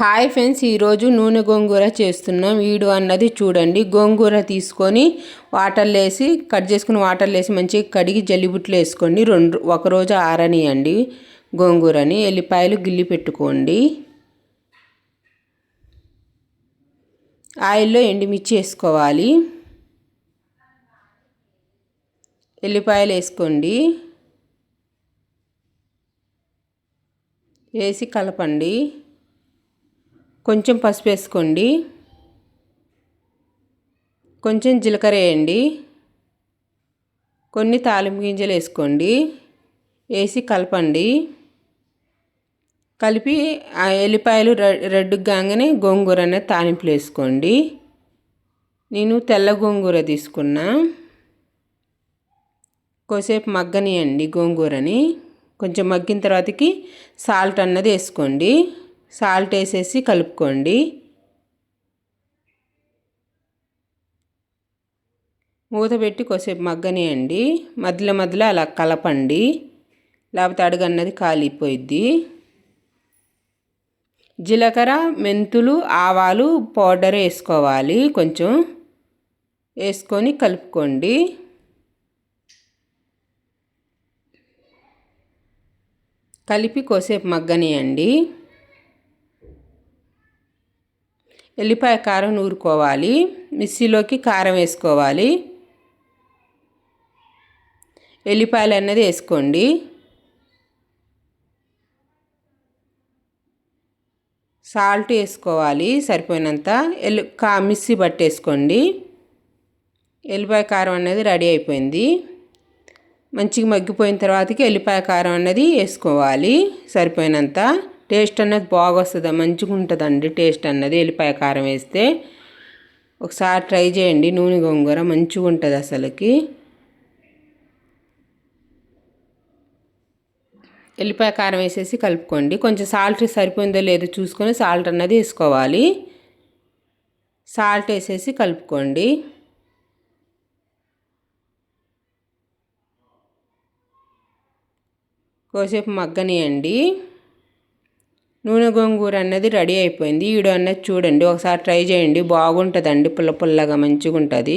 Hi friends, ఈరోజు నూనె గోంగూర చేస్తున్నాం. వీడియో అన్నది చూడండి. గోంగూర తీసుకొని వాటర్లో వేసి కట్ చేసుకుని వాటర్లో వేసి మంచిగా కడిగి జల్లిబుట్లు వేసుకోండి. ఒకరోజు ఆరనియండి. గోంగూరని ఎల్లిపాయలు గిల్లి పెట్టుకోండి. ఆయిల్లో ఎండుమిర్చి వేసుకోవాలి. ఎల్లిపాయలు వేసుకోండి. వేసి కలపండి. కొంచెం పసుపు వేసుకోండి. కొంచెం జీలకర్ర వేయండి. కొన్ని తాలింపు గింజలు వేసుకోండి. వేసి కలపండి. కలిపి ఆ ఎల్లిపాయలు రెడ్ కాగానే గోంగూర అనేది తాలింపులు వేసుకోండి. నేను తెల్ల గోంగూర తీసుకున్నా. కొద్దిసేపు మగ్గనియండి గోంగూరని. కొంచెం మగ్గిన తర్వాతకి సాల్ట్ అన్నది వేసుకోండి. సాల్ట్ వేసేసి కలుపుకోండి. మూత పెట్టి కొద్దిసేపు మగ్గనియండి. మధ్యలో మధ్యలో అలా కలపండి, లేకపోతే అడుగు అన్నది కాలిపోయిద్ది. జీలకర్ర, మెంతులు, ఆవాలు పౌడర్ వేసుకోవాలి. కొంచెం వేసుకొని కలుపుకోండి. కలిపి కొద్దిసేపు మగ్గనియండి. ఎల్లిపాయ కారం నూరుకోవాలి. మిక్సీలోకి కారం వేసుకోవాలి. ఎల్లిపాయలు అన్నది వేసుకోండి. సాల్ట్ వేసుకోవాలి సరిపోయినంత. మిక్సీ పట్టేసుకోండి. ఎల్లిపాయ కారం అనేది రెడీ అయిపోయింది. మంచిగా మగ్గిపోయిన తర్వాతకి ఎల్లిపాయ కారం అన్నది వేసుకోవాలి సరిపోయినంత. టేస్ట్ అన్నది బాగా వస్తుంది, మంచిగా ఉంటుందండి టేస్ట్ అన్నది ఎల్లిపాయ కారం వేస్తే. ఒకసారి ట్రై చేయండి. నూనె గోంగూర మంచిగా ఉంటుంది అసలుకి. ఎల్లిపాయ కారం వేసేసి కలుపుకోండి. కొంచెం సాల్ట్ సరిపోయిందో లేదో చూసుకొని సాల్ట్ అన్నది వేసుకోవాలి. సాల్ట్ వేసేసి కలుపుకోండి. కోసేపు మగ్గనియండి. నూనె గోంగూర అన్నది రెడీ అయిపోయింది. వీడియో అన్నది చూడండి. ఒకసారి ట్రై చేయండి, బాగుంటుందండి. పుల్ల పుల్లగా మంచిగా ఉంటుంది.